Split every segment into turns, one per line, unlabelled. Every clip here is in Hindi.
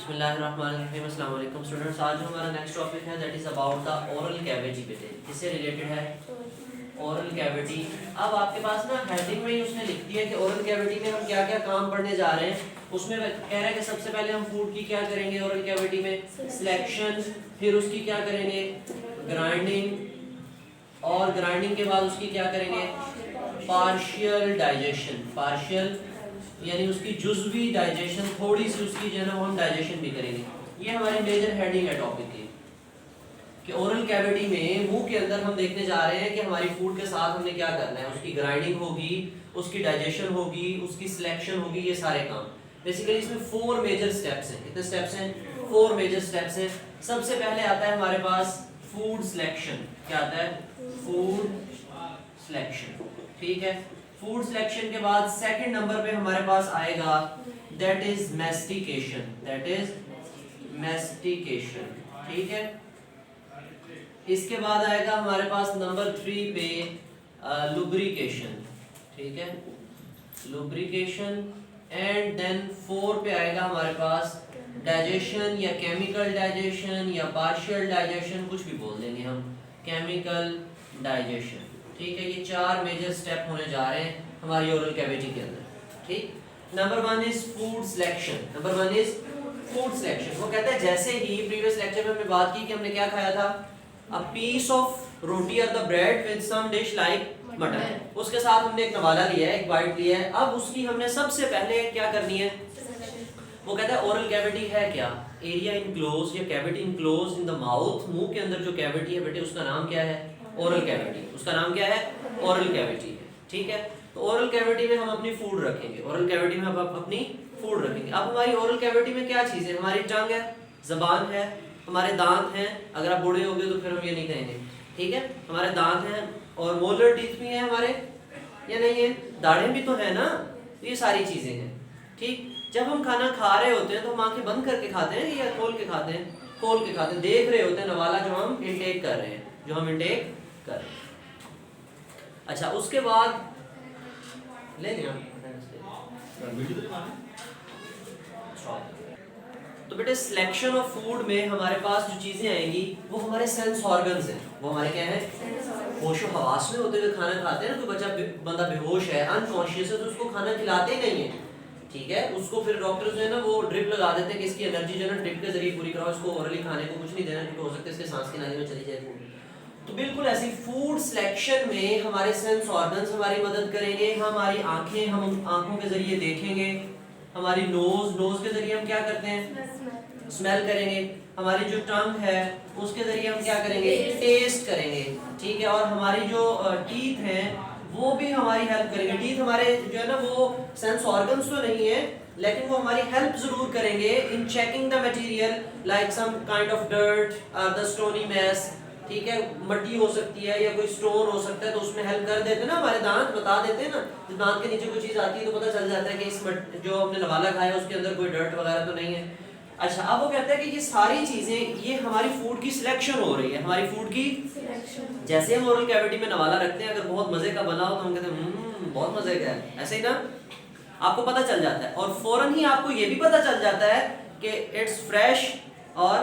बिस्मिल्लाहिर्रहमानिर्रहीम। अस्सलाम वालेकुम स्टूडेंट्स। आज जो हमारा नेक्स्ट टॉपिक है that is about the oral cavity. बेटे किससे रिलेटेड है? Oral cavity. अब आपके पास ना हेडिंग में ही उसने लिख दिया कि ओरल कैविटी में हम क्या क्या काम पढ़ने जा रहे हैं। उसमें कह रहा है कि सबसे पहले हम फूड की क्या करेंगे ओरल कैविटी में, सिलेक्शन, फिर उसकी क्या करेंगे, ग्राइंडिंग, और ग्राइंडिंग के बाद उसकी क्या करेंगे, पार्शियल डाइजेशन। पार्शियल यानी उसकी जुज़वी डाइजेशन, थोड़ी सी उसकी जो है ना वो हम डाइजेशन भी करेंगे। ये हमारी मेजर हेडिंग है टॉपिक की कि ओरल कैविटी में मुंह के अंदर हम देखने जा रहे हैं कि हमारी फूड के साथ हमने क्या करना है। उसकी ग्राइंडिंग होगी, उसकी डाइजेशन होगी, उसकी सिलेक्शन होगी, ये सारे काम। बेसिकली इसमें 4 मेजर स्टेप्स हैं। कितने स्टेप्स हैं? 4 मेजर स्टेप्स हैं। सबसे पहले आता है हमारे पास फूड सिलेक्शन। क्या आता है? Food selection. ठीक है। फूड सिलेक्शन के बाद सेकंड नंबर पे हमारे पास आएगा that is mastication. That is mastication. ठीक है। इसके बाद आएगा हमारे पास नंबर 3 पे लुब्रिकेशन। ठीक है, लुब्रिकेशन। एंड देन 4 पे आएगा हमारे पास डाइजेशन या केमिकल डाइजेशन या पार्शियल डाइजेशन, कुछ भी बोल देंगे हम, केमिकल डाइजेशन। ठीक है, ये 4 मेजर स्टेप होने जा रहे हैं हमारी ओरल कैविटी के अंदर। ठीक। Number 1 is food selection. Number 1 is food selection. वो कहता है जैसे ही प्रीवियस लेक्चर में हमने बात की कि हमने क्या खाया था, अ पीस ऑफ रोटी और the bread with some dish like mutton. उसके साथ हमने एक नवाला लिया है, एक बाइट लिया है। अब उसकी हमने सबसे पहले क्या करनी है, वो कहता है ओरल कैविटी है क्या, एरिया इनक्लोज या cavity enclose in the mouth. मुंह के अंदर जो कैविटी है बेटे उसका नाम क्या है? Oral cavity. उसका नाम क्या है? ओरल कैविटी है। ठीक है। तो ओरल कैविटी में हम अपनी फूड रखेंगे। ओरल कैविटी में हम अपनी फूड रखेंगे। अब हमारी ओरल कैविटी में क्या चीज़ है? हमारी टंग है, जबान है, हमारे दांत हैं। अगर आप बूढ़े हो गए तो फिर हम ये नहीं कहेंगे। ठीक है, हमारे दांत हैं और मोलर टीथ भी हैं हमारे, या नहीं है? दाढ़ें भी तो है ना। ये सारी चीज़ें हैं। ठीक। जब हम खाना खा रहे होते हैं तो हम आंखें बंद करके खाते हैं या खोल के खाते हैं? खोल के खाते हैं। देख रहे होते हैं नवाला जो हम इंटेक कर रहे हैं, जो हम इंटेक कर रहे हैं। अच्छा, उसके बाद ले लिया तो बेटे सिलेक्शन ऑफ फूड में हमारे पास जो चीजें आएंगी वो हमारे सेंस ऑर्गन्स हैं। वो हमारे क्या है? होशो हवास में होते हुए खाना खाते हैं ना। कोई बच्चा बंदा बेहोश है, अनकॉन्शियस है, तो उसको खाना खिलाते ही नहीं है। ठीक है, उसको फिर डॉक्टर जो है ना वो ड्रिप लगा देते हैं कि इसकी एनर्जी जो है ना ड्रिप के जरिए पूरी कराओ, इसको ओरली खाने को कुछ नहीं देना क्योंकि हो सकता है इसके सांस की नाली में चली जाए फूड। तो बिल्कुल ऐसी फूड सिलेक्शन में हमारे सेंस ऑर्गन्स हमारी मदद करेंगे। हमारी आंखें, हम आंखों के जरिए देखेंगे। हमारी नोज के जरिए हम क्या करते हैं? स्मेल करेंगे। हमारी जो टंग है उसके जरिए हम क्या करेंगे? टेस्ट करेंगे। ठीक है, और हमारी जो टीथ हैं वो भी हमारी हेल्प करेंगे। टीथ हमारे जो है ना वो सेंस ऑर्गन्स तो नहीं है लेकिन वो हमारी हेल्प जरूर करेंगे in checking the material like some kind of dirt और द स्टोनी मैस। ठीक है, मट्टी हो सकती है या कोई स्टोन हो सकता है, तो उसमें हेल्प कर देते हैं ना। हमारे दांत बता देते हैं ना, जब दांत के नीचे कोई चीज़ आती है तो पता चल जाता है कि इस जो हमने नवाला खाया उसके अंदर कोई डर्ट वगैरह तो नहीं है। अच्छा, अब वो कहता है कि ये सारी चीज़ें ये हमारी फूड की सिलेक्शन हो रही है। हमारी फूड की सिलेक्शन। जैसे हम ओरल कैविटी में नवाला रखते हैं, अगर बहुत मज़े का बना हो तो हम कहते हैं बहुत मज़े का है, ऐसे ही ना आपको पता चल जाता है। और फौरन ही आपको ये भी पता चल जाता है कि इट्स फ्रेश और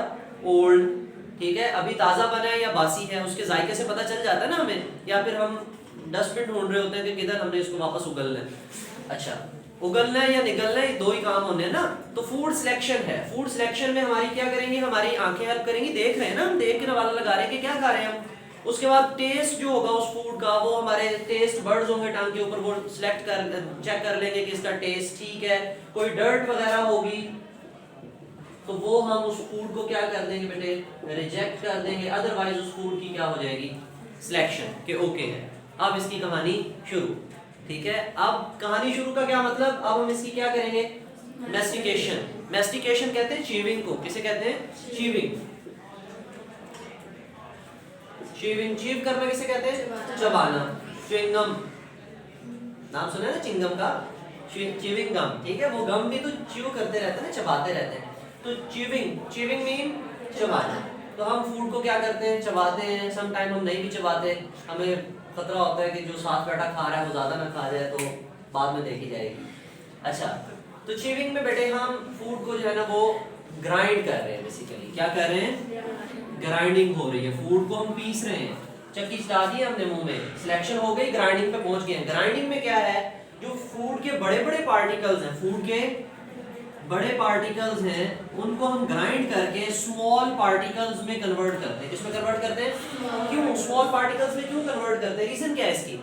ओल्ड। ठीक है, अभी ताज़ा बना है या बासी है, उसके जायके से पता चल जाता है ना हमें। या फिर हम डस्टबिन ढूंढ रहे होते हैं कि किधर हमने इसको वापस उगलना है। अच्छा, उगलना है या निगलना है, दो ही काम होने हैं ना। तो फूड सिलेक्शन है। फूड सिलेक्शन में हमारी क्या करेंगे? हमारी आंखें हेल्प करेंगी। देख रहे हैं ना हम, देख के नवाला लगा रहे हैं कि क्या खा रहे हैं हम। उसके बाद टेस्ट जो होगा उस फूड का, वो हमारे टेस्ट बर्ड्स होंगे टांग के ऊपर, वो सिलेक्ट कर चेक कर लेंगे कि इसका टेस्ट ठीक है। कोई डर्ट वगैरह होगी तो वो हम उस फूड को क्या कर देंगे बेटे? रिजेक्ट कर देंगे। अदरवाइज उस फूड की क्या हो जाएगी? सिलेक्शन के ओके है। अब इसकी कहानी शुरू। ठीक है, अब कहानी शुरू का क्या मतलब? अब हम इसकी क्या करेंगे? मैस्टिकेशन। मैस्टिकेशन कहते हैं च्यूइंग को। किसे कहते हैं? च्यूइंग। च्यूइंग, च्यूव करना किसे कहते हैं? चबाना। च्युइंगम, नाम सुना है ना चिंगम का? Chewing gum. ठीक है, वो गम भी तो च्यू करते रहते हैं ना, चबाते रहते हैं। तो च्यूइंग, च्यूइंग मीन चबाना। तो हम फूड को क्या करते हैं? चबाते हैं। सम टाइम हम नहीं भी चबाते, हमें खतरा होता है कि जो साथ बैठा खा रहा है वो ज़्यादा ना खा जाए, तो बाद में देखी जाएगी। अच्छा, तो च्यूइंग में बेटे हम फूड को जो है ना वो ग्राइंड कर रहे हैं बेसिकली। क्या कर रहे हैं? ग्राइंडिंग हो रही है, फूड को हम पीस रहे हैं, चक्की चला दी हमने मुंह में, सिलेक्शन हो गई, ग्राइंडिंग पे पहुंच गए। ग्राइंडिंग में क्या है, जो फूड के बड़े बड़े पार्टिकल्स हैं, फूड के बड़े पार्टिकल्स हैं, उनको हम ग्राइंड करके स्मॉल पार्टिकल्स में कन्वर्ट करते हैं। किसमें कन्वर्ट करते हैं? क्यों स्मॉल पार्टिकल्स में क्यों कन्वर्ट करते हैं? रीजन क्या है इसकी?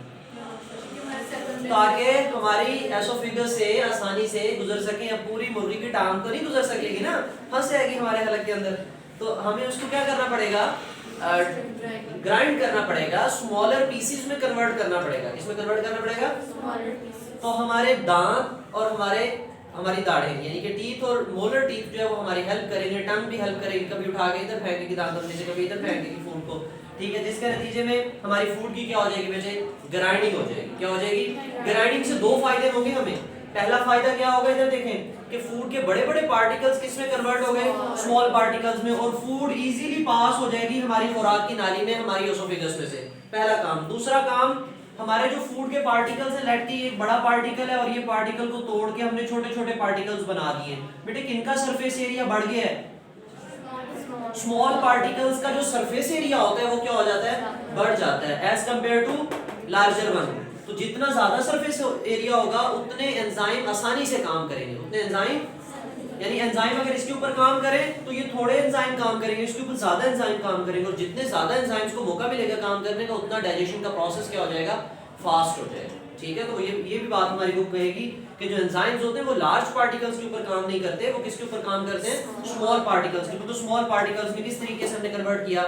ताकि हमारी एसोफेगस से आसानी से गुजर सके। अब पूरी मुर्गी की टांग तो नहीं गुजर सकेगी ना, फंस जाएगी हमारे हलक के अंदर, तो हमें उसको क्या करना पड़ेगा? ग्राइंड करना पड़ेगा, स्मॉलर पीसेस में कन्वर्ट करना पड़ेगा। किसमें कन्वर्ट करना पड़ेगा? तो हमारे दांत और हमारी दाढ़ें यानी कि टीथ और मोलर टीथ जो है वो हमारी हेल्प करेंगे, टंग भी हेल्प करेगी, कभी उठा के इधर फेंकेगी दांत अपने से, कभी इधर फेंकेगी फूड को, ठीक है, जिसके नतीजे में हमारी फूड की क्या हो जाएगी बेटे? ग्राइंडिंग हो जाएगी। क्या हो जाएगी? ग्राइंडिंग से दो फायदे होंगे हमें। पहला फायदा क्या होगा, इधर देखें कि फूड के बड़े बड़े पार्टिकल्स किसमें कन्वर्ट हो गए? स्मॉल पार्टिकल्स में, और फूड इजीली पास हो जाएगी हमारी खुराक की नाली में, हमारी एसोफेगस में से। पहला काम। दूसरा काम, हमारे जो फूड के पार्टिकल्स हैं, लेट की एक बड़ा पार्टिकल है और ये पार्टिकल को तोड़ के हमने छोटे छोटे पार्टिकल्स बना दिए, बेटे किनका सरफेस एरिया बढ़ गया है? स्मॉल पार्टिकल्स का जो सरफेस एरिया होता है वो क्या हो जाता है? बढ़ जाता है as compare to larger one. तो जितना ज्यादा सरफेस एरिया होगा उतने एंजाइम आसानी से काम करेंगे, उतने एंजाइम, यानी एंजाइम अगर इसके ऊपर काम करें तो ये थोड़े एंजाइम काम करेंगे, इसके ऊपर ज्यादा एंजाइम काम करेंगे, और जितने ज्यादा एंजाइम्स को मौका मिलेगा काम करने का उतना डाइजेशन का प्रोसेस क्या हो जाएगा? फास्ट हो जाएगा। ठीक है, तो ये भी बात हमारी बुक कहेगी कि जो एंजाइम्स होते हैं वो लार्ज पार्टिकल्स के ऊपर काम नहीं करते, वो किसके ऊपर काम करते हैं? स्मॉल पार्टिकल्स के ऊपर। तो स्मॉल पार्टिकल्स में किस तरीके से हमने कन्वर्ट किया?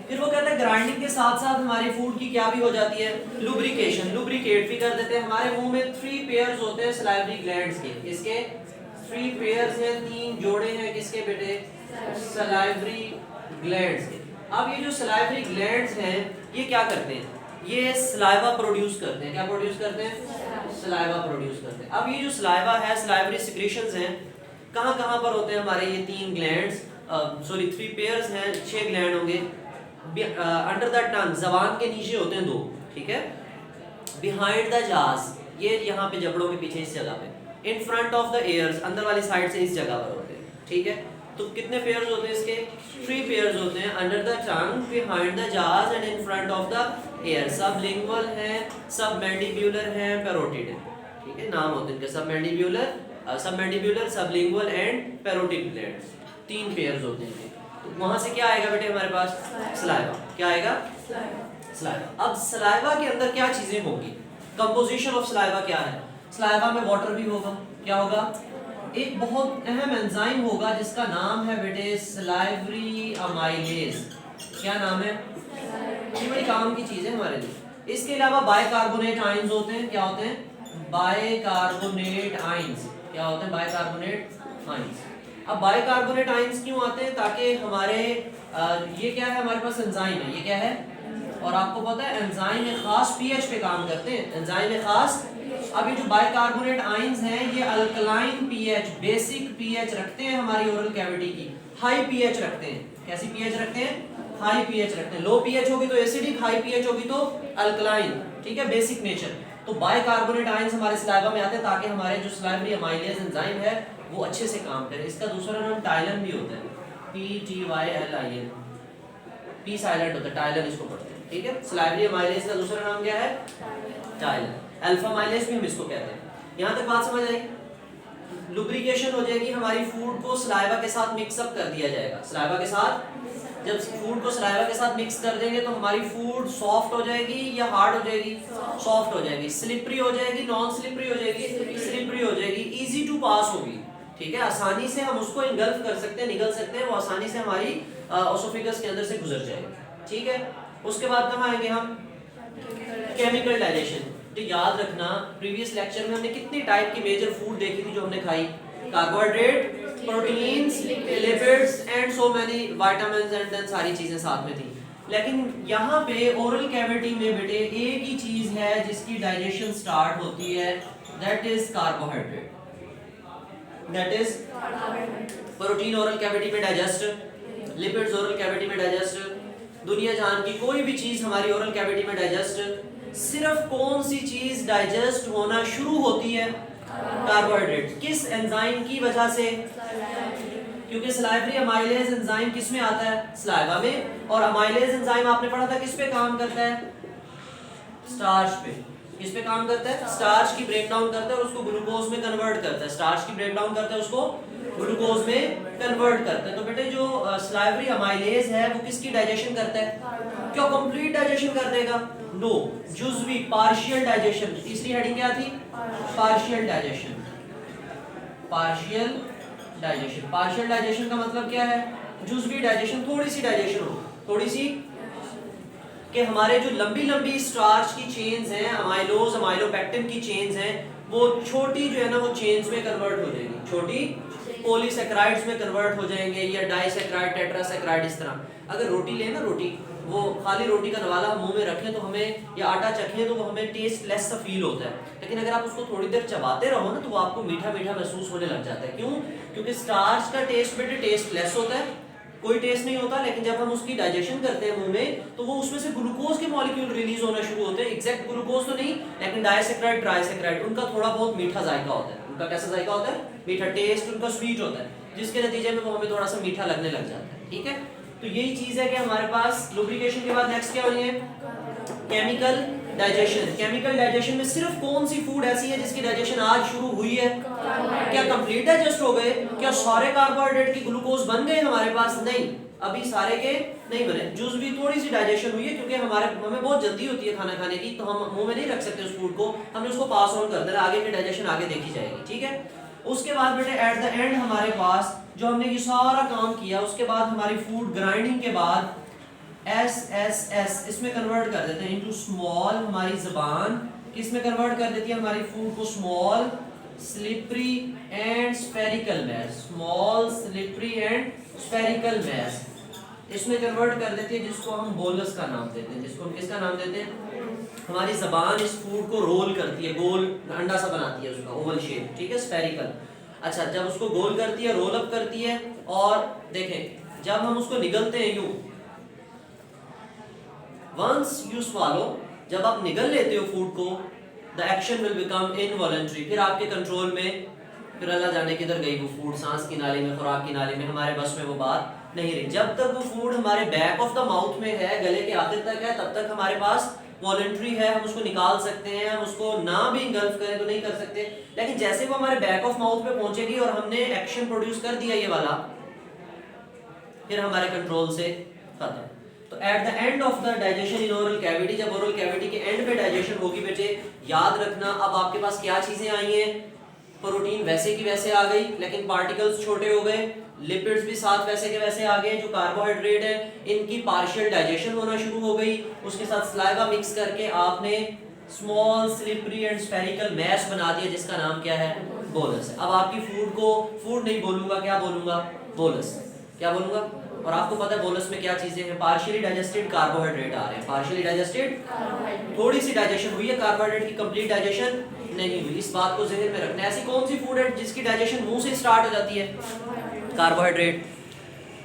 फिर वो कहता है ग्राइंडिंग के साथ साथ हमारी फूड की क्या भी हो जाती है? लुब्रिकेशन, लुब्रिकेट भी कर देते हैं। हमारे मुंह में 3 पेयर्स होते हैं सलाइवरी ग्लैंड्स के। इसके 3 पेयर्स हैं, 3 जोड़े हैं किसके बेटे? सलाइवरी ग्लैंड्स के। अब ये जो सलाइवरी ग्लैंड्स हैं ये क्या करते हैं? ये सलाइवा प्रोड्यूस करते हैं। क्या प्रोड्यूस करते हैं? सलाइवा प्रोड्यूस करते हैं। अब ये जो सलाइवा है, सलाइवरी सिक्रीशंस हैं, कहां-कहां पर होते हैं हमारे ये 3 ग्लैंड्स? 3 पेयर्स हैं, 6 ग्लैंड होंगे। अंडर द टंग, जबान के नीचे होते हैं 2, ठीक है। बिहाइंड द जास, ये यहाँ पे जबड़ों के पीछे इस जगह पे। इन फ्रंट ऑफ द ईयर्स, अंदर वाली साइड से इस जगह पर होते हैं, ठीक है। तो कितने पेयर्स होते हैं इसके? 3 पेयर्स होते हैं, under the tongue, behind the jaws and in front of the ear. Sublingual है, सबमैंडिब्यूलर है, पैरोटिड है, ठीक है, नाम होते हैं इनके। Submandibular, sublingual and parotid glands, 3 pairs होते हैं। तो वहां से क्या आएगा बेटे हमारे पास? सलाइवा। क्या आएगा? सलाइवा। अब सलाइवा के अंदर क्या चीजें होंगी? कंपोजिशन ऑफ सलाइवा क्या है? सलाइवा में वाटर भी होगा। क्या होगा? एक बहुत अहम एंजाइम होगा जिसका नाम है बेटे सलाइवरी अमाइलेज। क्या नाम है? ये बड़ी काम की चीज है हमारे लिए। इसके अलावा बाइकार्बोनेट आयंस होते हैं। क्या होते हैं? Bicarbonate ions. क्या होते हैं? Bicarbonate ions. अब बाइकार्बोनेट आयंस क्यों आते हैं? ताकि हमारे ये क्या है हमारे पास? एंजाइम है। ये क्या है? और आपको पता है एंजाइम एक खास पीएच पे काम करते हैं। एंजाइम एक खास, अब ये जो बाइकार्बोनेट आयंस हैं ये अल्कलाइन पीएच, बेसिक पीएच रखते हैं हमारी ओरल कैविटी की। हाई पीएच रखते हैं। कैसी पीएच रखते हैं? हाई पीएच रखते हैं। लो पीएच होगी तो एसिडिक, हाई पीएच होगी तो अल्कलाइन, ठीक है, बेसिक नेचर। तो बाइकार्बोनेट आयंस हमारे सलाइवा में आते हैं ताकि हमारे जो सलाइवरी अमाइलेज एंजाइम है वो अच्छे से काम करे। इसका दूसरा नाम टाइलन भी होता है, PTYLIN, पी साइलेंट होता है, टाइलन इसको पढ़ते हैं, ठीक है। सलाइवरी अमाइलेज का दूसरा नाम क्या है? टाइलन। अल्फा माइलेज भी हम इसको कहते हैं। यहाँ तक बात समझ आई? लुब्रिकेशन हो जाएगी, हमारी फूड को सलाइवा के साथ मिक्सअप कर दिया जाएगा। सलाइवा के साथ, जब फूड को सलाइवा के साथ मिक्स कर देंगे तो हमारी फूड सॉफ्ट हो जाएगी या हार्ड हो जाएगी? सॉफ्ट हो जाएगी। स्लिपरी हो जाएगी, नॉन स्लिपरी हो जाएगी? स्लिपरी हो जाएगी। इजी टू पास होगी, ठीक है, आसानी से हम उसको इनगल्फ कर सकते हैं, निगल सकते हैं, वो आसानी से हमारी ओसोफेगस के अंदर से गुजर जाएगी, ठीक है। उसके बाद कहाँ आएंगे हम? Chemical digestion. तो याद रखना प्रीवियस लेक्चर में हमने कितनी टाइप की मेजर फूड देखी थी जो हमने खाई? Carbohydrate, proteins, lipids and so many vitamins and then सारी चीजें साथ में थी। लेकिन यहाँ पे ओरल कैविटी में बेटे एक ही चीज है जिसकी डाइजेशन स्टार्ट होती है, that is carbohydrate. That is protein oral cavity में डाइजेस्ट, लिपिड्स ओरल कैविटी में डाइजेस्ट, दुनिया जहान की कोई भी चीज हमारी ओरल कैविटी में डाइजेस्ट। सिर्फ कौन सी चीज डाइजेस्ट होना शुरू होती है? कार्बोहाइड्रेट। किस एंजाइम की वजह से? क्योंकि सलाइवरी अमाइलेज एंजाइम किस में आता है? सलाइवा में। और अमाइलेज एंजाइम आपने पढ़ा था किस पे काम करता है? स्टार्च पे। किस पे काम करता है? स्टार्च की ब्रेक डाउन करता है और उसको ग्लूकोज में कन्वर्ट करता है। स्टार्च की ब्रेक डाउन करता है, उसको ग्लूकोज में कन्वर्ट करता है। तो बेटे जो सलाइवरी अमाइलेज है वो किसकी डाइजेशन करता है? क्या कंप्लीट डाइजेशन कर देगा? नो, जुज़वी, पार्शियल डाइजेशन। तीसरी हेडिंग क्या थी? Partial digestion. Partial digestion. Partial digestion का मतलब क्या है? जुज़वी डाइजेशन, थोड़ी सी डाइजेशन हो, थोड़ी सी, कि हमारे जो लंबी लंबी स्टार्च की चेन्स हैं, अमाइलोज अमाइलोपेक्टिन की चेन्स हैं, वो छोटी जो है ना वो चेन्स में कन्वर्ट हो जाएंगी, छोटी पॉलीसैकेराइड्स में कन्वर्ट हो जाएंगे, या डाइसैकेराइड, टेट्रासैकेराइड, इस तरह। अगर रोटी लें ना, रोटी, वो खाली रोटी का नवाला हम मुंह में रखें तो हमें, या आटा चखें तो वो हमें टेस्ट लेस सा फील होता है, लेकिन अगर आप उसको थोड़ी देर चबाते रहो ना तो वो आपको मीठा मीठा महसूस होने लग जाता है। क्यों? क्योंकि स्टार्च का टेस्ट बेटे टेस्ट लेस होता है, कोई टेस्ट नहीं होता, लेकिन जब हम उसकी डाइजेशन करते हैं मुंह में तो वो उसमें से ग्लूकोज के मॉलिक्यूल रिलीज होना शुरू होते हैं। एग्जैक्ट ग्लूकोज तो नहीं, लेकिन डाइसैकेराइड, ट्राइसैकेराइड, उनका थोड़ा बहुत मीठा जायका होता है। उनका कैसा जायका होता है? मीठा, टेस्ट उनका स्वीट होता है, जिसके नतीजे में वो हमें थोड़ा सा मीठा लगने लग जाता है। ठीक है, तो यही चीज है कि हमारे पास लुब्रिकेशन के बाद नेक्स्ट क्या होनी है? Chemical digestion. केमिकल डाइजेशन में सिर्फ कौन सी फूड ऐसी है जिसकी डाइजेशन आज शुरू हुई है? क्या कंप्लीट डाइजेस्ट हो गए? क्या सारे कार्बोहाइड्रेट की ग्लूकोज बन गए हमारे पास? नहीं, अभी सारे के नहीं बने। जूस भी थोड़ी सी डाइजेशन हुई है, क्योंकि हमें बहुत जल्दी होती है खाना खाने की, तो हम मुंह में नहीं रख सकते उस फूड को, हमने उसको पास ऑन कर देना, आगे की डाइजेशन आगे देखी जाएगी। ठीक है, उसके बाद बेटे एट द एंड हमारे पास जो हमने ये सारा काम किया, उसके बाद हमारी फूड ग्राइंडिंग के बाद एस इसमें कन्वर्ट कर देते हैं इनटू स्मॉल। हमारी जबान किस में कन्वर्ट कर देती है? हमारी फूड को small, slippery and spherical mass. Small, slippery and spherical mass इसमें कन्वर्ट कर देती है, जिसको हम बोलस का नाम देते हैं। जिसको हम किसका नाम देते हैं? हमारी जबान इस फूड को रोल करती है, गोल अंडा सा बनाती है उसका, ओवल शेप। ठीक है, स्फेरिकल। अच्छा, जब उसको गोल करती है, रोल अप करती है, और देखें जब हम उसको निगलते हैं यूं, वंस यू स्वालो, जब आप निगल लेते हो फूड को, the action will become involuntary. फिर आपके कंट्रोल में, फिर अल्लाह जाने किधर गई वो फूड, सांस की नाली में, खुराक की नाली में, हमारे बस में वो बात नहीं रही। जब तक वो फूड हमारे बैक ऑफ द माउथ में है, गले के आखिर तक है, तब तक हमारे पास वॉलंटरी है, हम उसको निकाल सकते हैं, हम उसको ना भी इंगल्फ करें तो नहीं कर सकते। लेकिन जैसे वो हमारे बैक ऑफ माउथ पे पहुंचेगी और हमने एक्शन प्रोड्यूस कर दिया ये वाला, फिर हमारे कंट्रोल से खत्म। तो at the end of the digestion in oral cavity, जब ओरल कैविटी के एंड पे डाइजेशन होगी बेटे, याद रखना अब आपके पास क्या चीजें आई हैं? प्रोटीन वैसे की वैसे आ गई, लेकिन पार्टिकल्स छोटे हो गए। लिपिड्स भी साथ वैसे के वैसे आ गए। जो कार्बोहाइड्रेट है इनकी पार्शियल डाइजेशन होना शुरू हो गई। उसके साथ सलाइवा मिक्स करके आपने small, slippery and spherical mass बना दिया, जिसका नाम क्या है? बोलस है। अब आपकी फूड को, फूड नहीं बोलूंगा, क्या बोलूंगा? बोलस। क्या बोलूंगा? और आपको पता है बोलस में क्या चीजें हैं? पार्शियली डाइजेस्टेड कार्बोहाइड्रेट आ रहे हैं। पार्शियली डाइजेस्टेड, थोड़ी सी डाइजेशन हुई है, कार्बोहाइड्रेट की कंप्लीट डाइजेशन नहीं हुई। इस बात को ज़हन में रखना है। ऐसी कौन सी फूड है जिसकी डाइजेशन मुंह से स्टार्ट हो जाती है? कार्बोहाइड्रेट।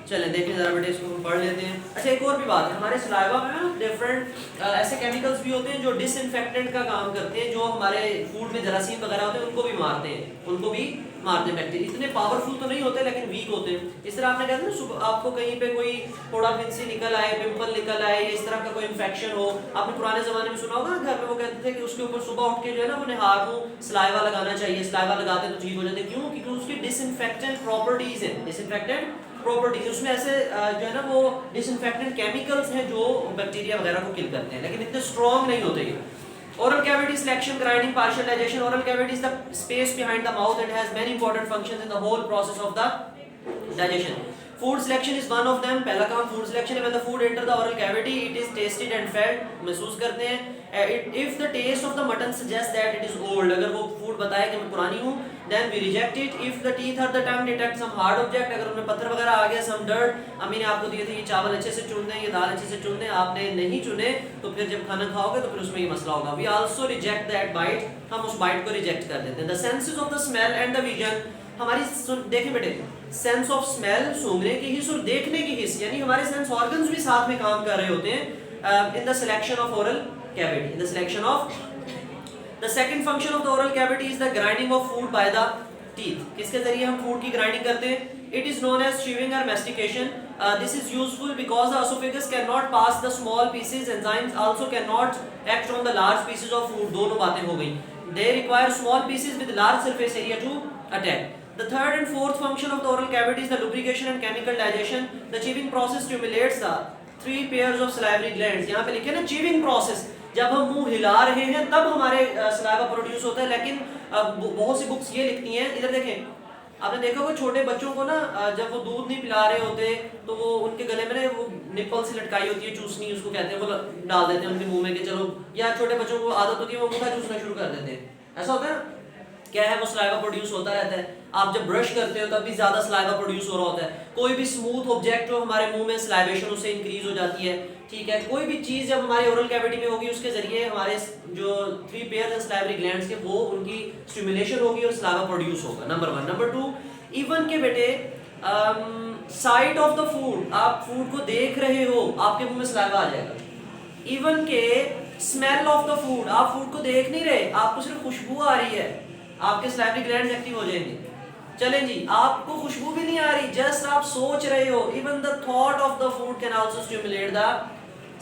चलें देखें जरा बेटे, इसको हम पढ़ लेते हैं। अच्छा, एक और भी बात है, हमारे सलाइवा में ना डिफरेंट ऐसे केमिकल्स भी होते हैं जो डिसइंफेक्टेंट का काम करते हैं, जो हमारे फूड में जरासीम वगैरह होते हैं उनको भी मारते हैं, बैक्टीरिया। इतने पावरफुल तो नहीं होते लेकिन वीक होते हैं। इस तरह आपने कहते हैं ना, आपको कहीं पे कोई थोड़ा फिंसी निकल आए, पिंपल निकल आए, या इस तरह का कोई इन्फेक्शन हो, आपने पुराने जमाने में सुना होगा घर में वो कहते थे कि उसके ऊपर सुबह उठ के जो है ना उन्हें हाथ को सलाइवा लगाना चाहिए। सलाइवा लगाते तो ठीक हो जाते। क्यों? क्योंकि उसकी डिसइंफेक्टेंट प्रॉपर्टीज है। डिसइंफेक्टेंट प्रॉपर्टीज, उसमें ऐसे जो है ना वो डिसइंफेक्टेंट केमिकल्स हैं जो बैक्टीरिया वगैरह को किल करते हैं, लेकिन इतने स्ट्रॉन्ग नहीं होते ये। Oral cavity selection, grinding, partial digestion. Oral cavity is the space behind the mouth and has many important functions in the whole process of the digestion. Food selection is one of them. पहला काम food selection है। When the food enter the oral cavity, it is tasted and felt. महसूस करते हैं। If the taste of the mutton suggests that it is old, अगर वो food बताए कि मैं पुरानी हूँ, then we reject it. If the teeth or the tongue detect some hard object, अगर उनमें पत्थर वगैरह आ गया, some dirt, अम्मी ने आपको दिए थे ये चावल अच्छे से चुन दें, ये दाल अच्छे से चुन दें, आपने नहीं चुने, तो फिर जब खाना खाओगे तो फिर उसमें ये मसला होगा। We also reject that bite. हम उस bite को reject कर देते हैं। The senses of the smell and the vision, हमारी देखें बेटे, सेंस ऑफ स्मेल सूंघने की हिस्स और देखने की हिस्स, यानी हमारे सेंस ऑर्गन्स भी साथ में काम कर रहे होते हैं in the selection of oral cavity. In the selection of the second function of the oral cavity is the grinding of food by the teeth. किसके जरिए हम फूड की ग्राइंडिंग करते हैं? It is known as chewing और mastication. This is useful because the esophagus can not pass the small pieces, enzymes also can not act on the large pieces of food. दोनों बातें हो गई। They require small pieces with large surface area to attack. The third and fourth function of the oral cavity is the lubrication and chemical digestion. The chewing process stimulates the 3 pairs of salivary glands. यहाँ पे लिखे ना chewing process, जब हम मुंह हिला रहे हैं तब हमारे सलाइवा प्रोड्यूस होता है। लेकिन बहुत सी बुक्स ये लिखती हैं, इधर देखें, आपने देखा होगा छोटे बच्चों को ना जब वो दूध नहीं पिला रहे होते तो वो उनके गले में ना वो निप्पल सी लटकाई होती है, चूसनी उसको कहते हैं, वो डाल देते हैं उनके मुंह में कि चलो, या छोटे बच्चों को आदत होती है वो मुंह चूसना शुरू कर देते हैं। ऐसा होता है ना, क्या है, वो सलाइवा प्रोड्यूस होता रहता है। आप जब ब्रश करते हो तब भी ज्यादा सलाइवा प्रोड्यूस हो रहा होता है। कोई भी स्मूथ ऑब्जेक्ट जो हमारे मुंह में सलाइवेशन उससे इंक्रीज हो जाती है, ठीक है। कोई भी चीज जब हमारी ओरल कैविटी में होगी उसके जरिए हमारे जो 3 पेयर्स हैं सलाइवरी ग्लैंड्स के, वो उनकी स्टिमुलेशन होगी और सलाइवा प्रोड्यूस होगा। नंबर 1। नंबर 2, इवन के बेटे साइट ऑफ द फूड, आप फूड को देख रहे हो, आपके मुंह में सलाइवा आ जाएगा। इवन के स्मेल ऑफ द फूड, आप फूड को देख नहीं रहे, आपको सिर्फ खुशबू आ रही है, आपके सलाइवरी ग्लैंड्स एक्टिव हो जाएंगे। चलें जी, आपको खुशबू भी नहीं आ रही, जस्ट आप सोच रहे हो, even the thought of the food can also stimulate the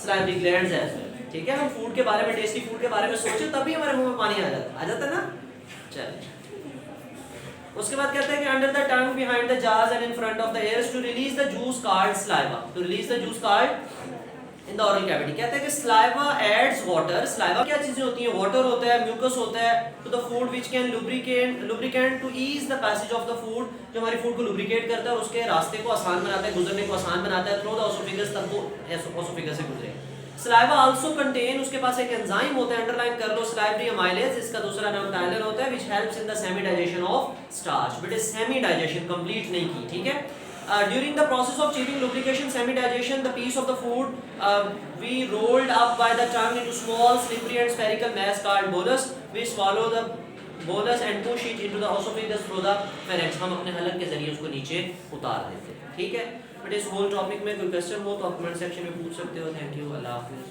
salivary glands as well. ठीक है, हम फूड के बारे में, टेस्टी फूड के बारे में सोचे तभी हमारे मुंह में पानी आ जाता है ना। चलिए, उसके बाद कहते हैं कि under the tongue behind the jaws and in front of the ears to release the juice called saliva, to release the juice called in the oral cavity. कहते हैं कि सलाइवा एड्स वाटर। सलाइवा क्या चीजें होती हैं? वाटर होता है, म्यूकस होता है, to the food which can lubricant to ease the passage of the food, जो हमारी फूड को लुब्रिकेट करता है और उसके रास्ते को आसान बनाता है, गुजरने को आसान बनाता है थ्रू द ओसोफेगस, तब वो ओसोफेगस से गुजरे। सलाइवा आल्सो कंटेन, उसके पास एक एंजाइम होता है, अंडरलाइन कर लो, सलाइवरी अमाइलेज, इसका दूसरा नाम टाइलन होता है, which helps in the semi digestion of starch. But semi digestion complete नहीं की, ठीक है। During the process of chewing, lubrication, semi-digestion, the piece of the food we rolled up by the tongue into small, slippery and spherical mass called bolus. We swallow the bolus and push it into the esophagus through the pharynx. हम अपने हलक के जरिए उसको नीचे उतार देते हैं, ठीक है। बट इस होल टॉपिक में कोई क्वेश्चन हो तो आप कमेंट सेक्शन में पूछ सकते हो। थैंक यू, अल्लाह हाफिज़।